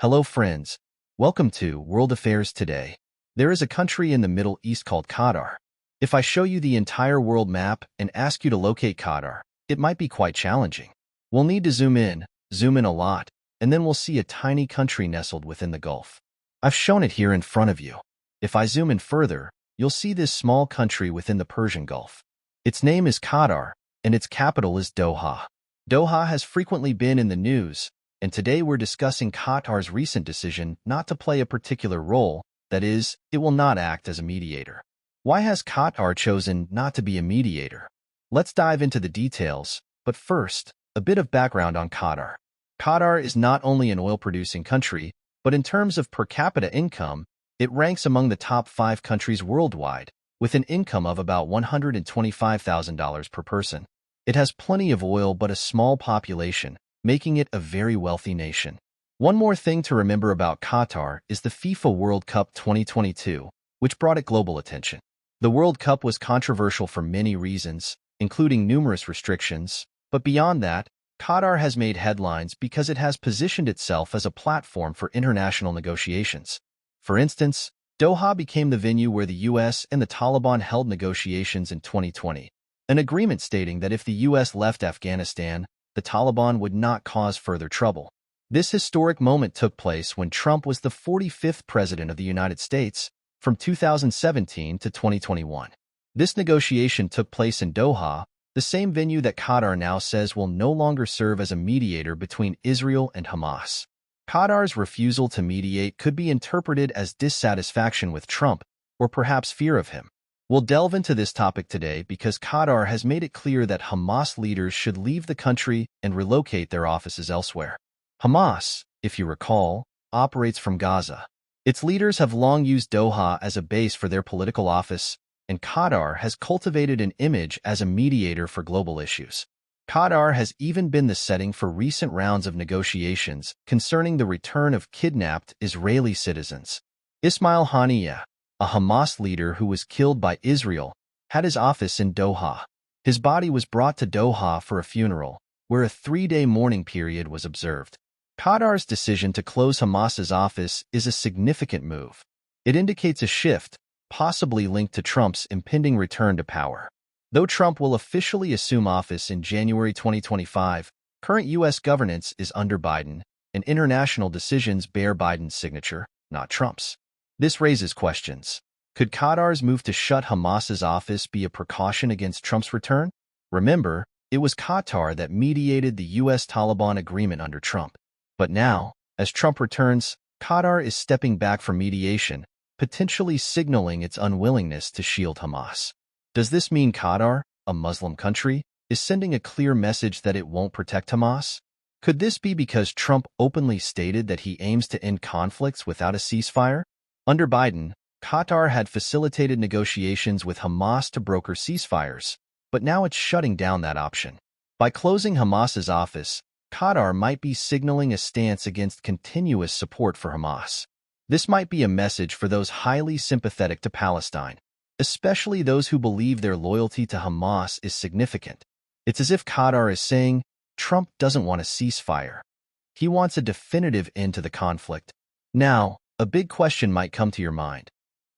Hello friends, welcome to World Affairs Today. There is a country in the Middle East called Qatar. If I show you the entire world map and ask you to locate Qatar, it might be quite challenging. We'll need to zoom in a lot, and then we'll see a tiny country nestled within the Gulf. I've shown it here in front of you. If I zoom in further, you'll see this small country within the Persian Gulf. Its name is Qatar, and its capital is Doha. Doha has frequently been in the news, and today we're discussing Qatar's recent decision not to play a particular role, that is, it will not act as a mediator. Why has Qatar chosen not to be a mediator? Let's dive into the details, but first, a bit of background on Qatar. Qatar is not only an oil-producing country, but in terms of per capita income, it ranks among the top 5 countries worldwide, with an income of about $125,000 per person. It has plenty of oil but a small population, making it a very wealthy nation. One more thing to remember about Qatar is the FIFA World Cup 2022, which brought it global attention. The World Cup was controversial for many reasons, including numerous restrictions, but beyond that, Qatar has made headlines because it has positioned itself as a platform for international negotiations. For instance, Doha became the venue where the US and the Taliban held negotiations in 2020, an agreement stating that if the US left Afghanistan, the Taliban would not cause further trouble. This historic moment took place when Trump was the 45th president of the United States from 2017 to 2021. This negotiation took place in Doha, the same venue that Qatar now says will no longer serve as a mediator between Israel and Hamas. Qatar's refusal to mediate could be interpreted as dissatisfaction with Trump or perhaps fear of him. We'll delve into this topic today because Qatar has made it clear that Hamas leaders should leave the country and relocate their offices elsewhere. Hamas, if you recall, operates from Gaza. Its leaders have long used Doha as a base for their political office, and Qatar has cultivated an image as a mediator for global issues. Qatar has even been the setting for recent rounds of negotiations concerning the return of kidnapped Israeli citizens. Ismail Haniyeh, a Hamas leader who was killed by Israel, had his office in Doha. His body was brought to Doha for a funeral, where a 3-day mourning period was observed. Qatar's decision to close Hamas's office is a significant move. It indicates a shift, possibly linked to Trump's impending return to power. Though Trump will officially assume office in January 2025, current U.S. governance is under Biden, and international decisions bear Biden's signature, not Trump's. This raises questions. Could Qatar's move to shut Hamas's office be a precaution against Trump's return? Remember, it was Qatar that mediated the U.S.-Taliban agreement under Trump. But now, as Trump returns, Qatar is stepping back from mediation, potentially signaling its unwillingness to shield Hamas. Does this mean Qatar, a Muslim country, is sending a clear message that it won't protect Hamas? Could this be because Trump openly stated that he aims to end conflicts without a ceasefire? Under Biden, Qatar had facilitated negotiations with Hamas to broker ceasefires, but now it's shutting down that option. By closing Hamas's office, Qatar might be signaling a stance against continuous support for Hamas. This might be a message for those highly sympathetic to Palestine, especially those who believe their loyalty to Hamas is significant. It's as if Qatar is saying, Trump doesn't want a ceasefire. He wants a definitive end to the conflict. Now, a big question might come to your mind.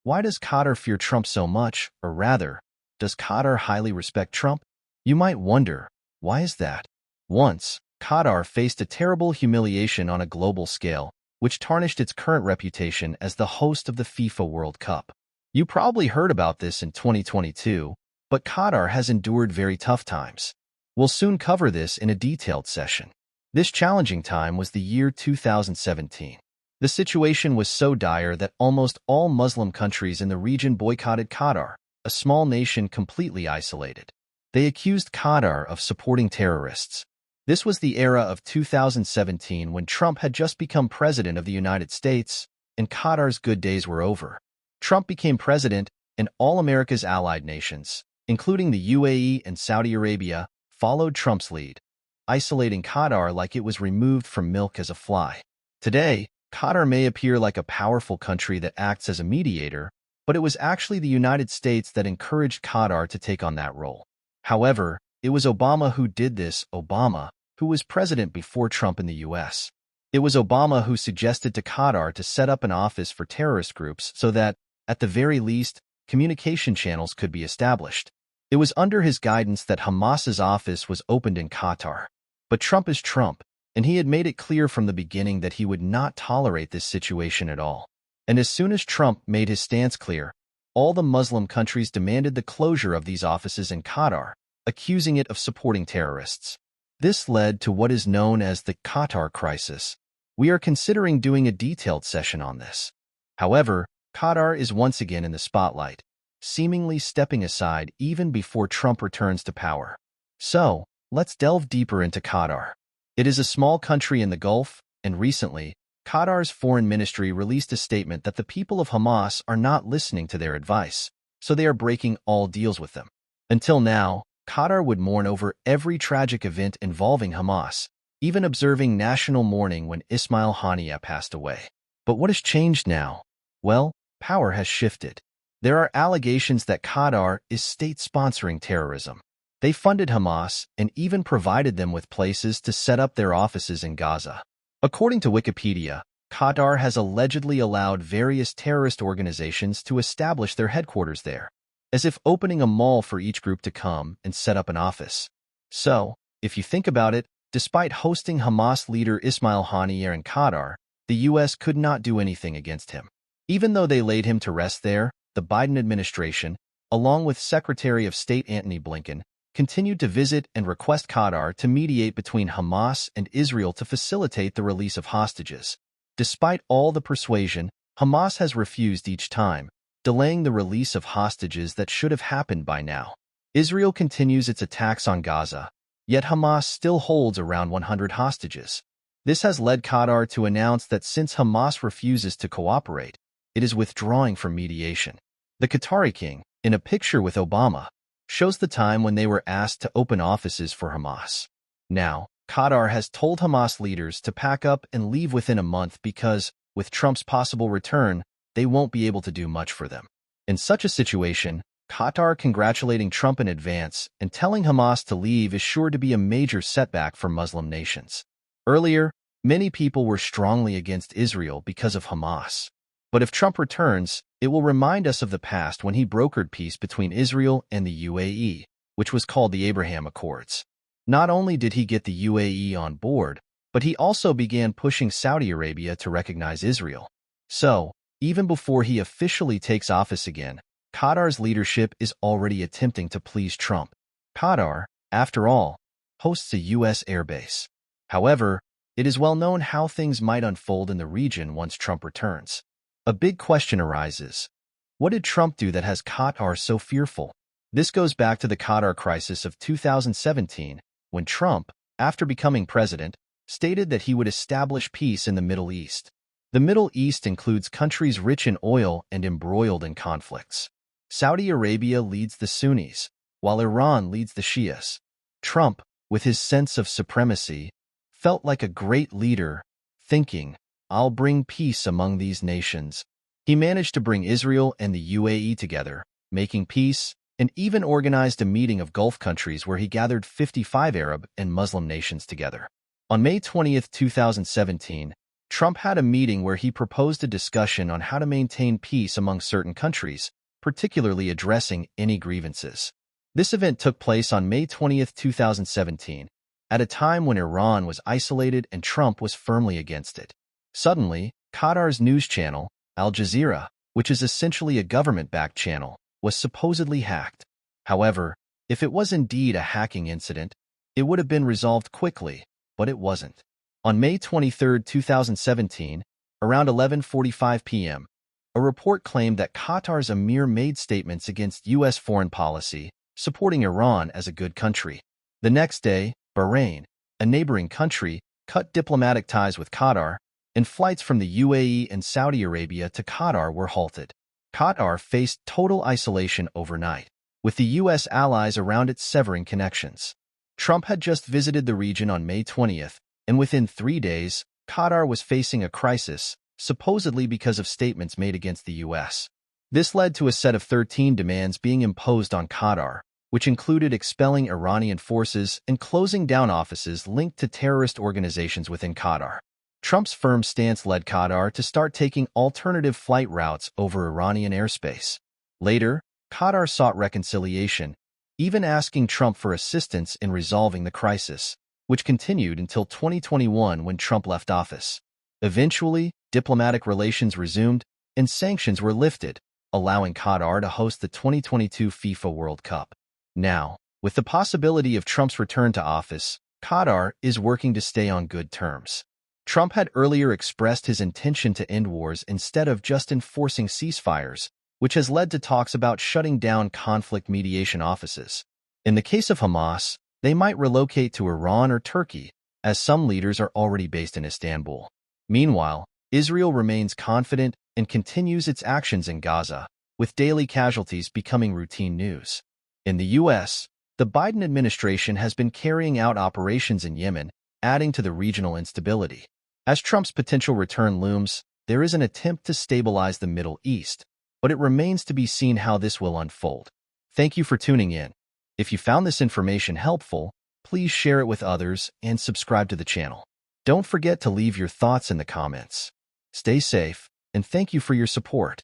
Why does Qatar fear Trump so much, or rather, does Qatar highly respect Trump? You might wonder, why is that? Once, Qatar faced a terrible humiliation on a global scale, which tarnished its current reputation as the host of the FIFA World Cup. You probably heard about this in 2022, but Qatar has endured very tough times. We'll soon cover this in a detailed session. This challenging time was the year 2017. The situation was so dire that almost all Muslim countries in the region boycotted Qatar, a small nation completely isolated. They accused Qatar of supporting terrorists. This was the era of 2017 when Trump had just become president of the United States, and Qatar's good days were over. Trump became president, and all America's allied nations, including the UAE and Saudi Arabia, followed Trump's lead, isolating Qatar like it was removed from milk as a fly. Today, Qatar may appear like a powerful country that acts as a mediator, but it was actually the United States that encouraged Qatar to take on that role. However, it was Obama who did this, Obama, who was president before Trump in the U.S. It was Obama who suggested to Qatar to set up an office for terrorist groups so that, at the very least, communication channels could be established. It was under his guidance that Hamas's office was opened in Qatar. But Trump is Trump, and he had made it clear from the beginning that he would not tolerate this situation at all. And as soon as Trump made his stance clear, all the Muslim countries demanded the closure of these offices in Qatar, accusing it of supporting terrorists. This led to what is known as the Qatar Crisis. We are considering doing a detailed session on this. However, Qatar is once again in the spotlight, seemingly stepping aside even before Trump returns to power. So, let's delve deeper into Qatar. It is a small country in the Gulf, and recently, Qatar's foreign ministry released a statement that the people of Hamas are not listening to their advice, so they are breaking all deals with them. Until now, Qatar would mourn over every tragic event involving Hamas, even observing national mourning when Ismail Haniyeh passed away. But what has changed now? Well, power has shifted. There are allegations that Qatar is state-sponsoring terrorism. They funded Hamas and even provided them with places to set up their offices in Gaza. According to Wikipedia, Qatar has allegedly allowed various terrorist organizations to establish their headquarters there, as if opening a mall for each group to come and set up an office. So, if you think about it, despite hosting Hamas leader Ismail Haniyeh in Qatar, the U.S. could not do anything against him. Even though they laid him to rest there, the Biden administration, along with Secretary of State Antony Blinken, continued to visit and request Qatar to mediate between Hamas and Israel to facilitate the release of hostages. Despite all the persuasion, Hamas has refused each time, delaying the release of hostages that should have happened by now. Israel continues its attacks on Gaza, yet Hamas still holds around 100 hostages. This has led Qatar to announce that since Hamas refuses to cooperate, it is withdrawing from mediation. The Qatari king, in a picture with Obama, shows the time when they were asked to open offices for Hamas. Now, Qatar has told Hamas leaders to pack up and leave within a month because, with Trump's possible return, they won't be able to do much for them. In such a situation, Qatar congratulating Trump in advance and telling Hamas to leave is sure to be a major setback for Muslim nations. Earlier, many people were strongly against Israel because of Hamas. But if Trump returns, it will remind us of the past when he brokered peace between Israel and the UAE, which was called the Abraham Accords. Not only did he get the UAE on board, but he also began pushing Saudi Arabia to recognize Israel. So, even before he officially takes office again, Qatar's leadership is already attempting to please Trump. Qatar, after all, hosts a U.S. airbase. However, it is well known how things might unfold in the region once Trump returns. A big question arises. What did Trump do that has Qatar so fearful? This goes back to the Qatar crisis of 2017, when Trump, after becoming president, stated that he would establish peace in the Middle East. The Middle East includes countries rich in oil and embroiled in conflicts. Saudi Arabia leads the Sunnis, while Iran leads the Shias. Trump, with his sense of supremacy, felt like a great leader, thinking, "I'll bring peace among these nations." He managed to bring Israel and the UAE together, making peace, and even organized a meeting of Gulf countries where he gathered 55 Arab and Muslim nations together. On May 20, 2017, Trump had a meeting where he proposed a discussion on how to maintain peace among certain countries, particularly addressing any grievances. This event took place on May 20, 2017, at a time when Iran was isolated and Trump was firmly against it. Suddenly, Qatar's news channel, Al Jazeera, which is essentially a government-backed channel, was supposedly hacked. However, if it was indeed a hacking incident, it would have been resolved quickly, but it wasn't. On May 23, 2017, around 11:45 p.m., a report claimed that Qatar's emir made statements against U.S. foreign policy, supporting Iran as a good country. The next day, Bahrain, a neighboring country, cut diplomatic ties with Qatar, and flights from the UAE and Saudi Arabia to Qatar were halted. Qatar faced total isolation overnight, with the U.S. allies around it severing connections. Trump had just visited the region on May 20th, and within 3 days, Qatar was facing a crisis, supposedly because of statements made against the U.S. This led to a set of 13 demands being imposed on Qatar, which included expelling Iranian forces and closing down offices linked to terrorist organizations within Qatar. Trump's firm stance led Qatar to start taking alternative flight routes over Iranian airspace. Later, Qatar sought reconciliation, even asking Trump for assistance in resolving the crisis, which continued until 2021 when Trump left office. Eventually, diplomatic relations resumed and sanctions were lifted, allowing Qatar to host the 2022 FIFA World Cup. Now, with the possibility of Trump's return to office, Qatar is working to stay on good terms. Trump had earlier expressed his intention to end wars instead of just enforcing ceasefires, which has led to talks about shutting down conflict mediation offices. In the case of Hamas, they might relocate to Iran or Turkey, as some leaders are already based in Istanbul. Meanwhile, Israel remains confident and continues its actions in Gaza, with daily casualties becoming routine news. In the U.S., the Biden administration has been carrying out operations in Yemen, adding to the regional instability. As Trump's potential return looms, there is an attempt to stabilize the Middle East, but it remains to be seen how this will unfold. Thank you for tuning in. If you found this information helpful, please share it with others and subscribe to the channel. Don't forget to leave your thoughts in the comments. Stay safe, and thank you for your support.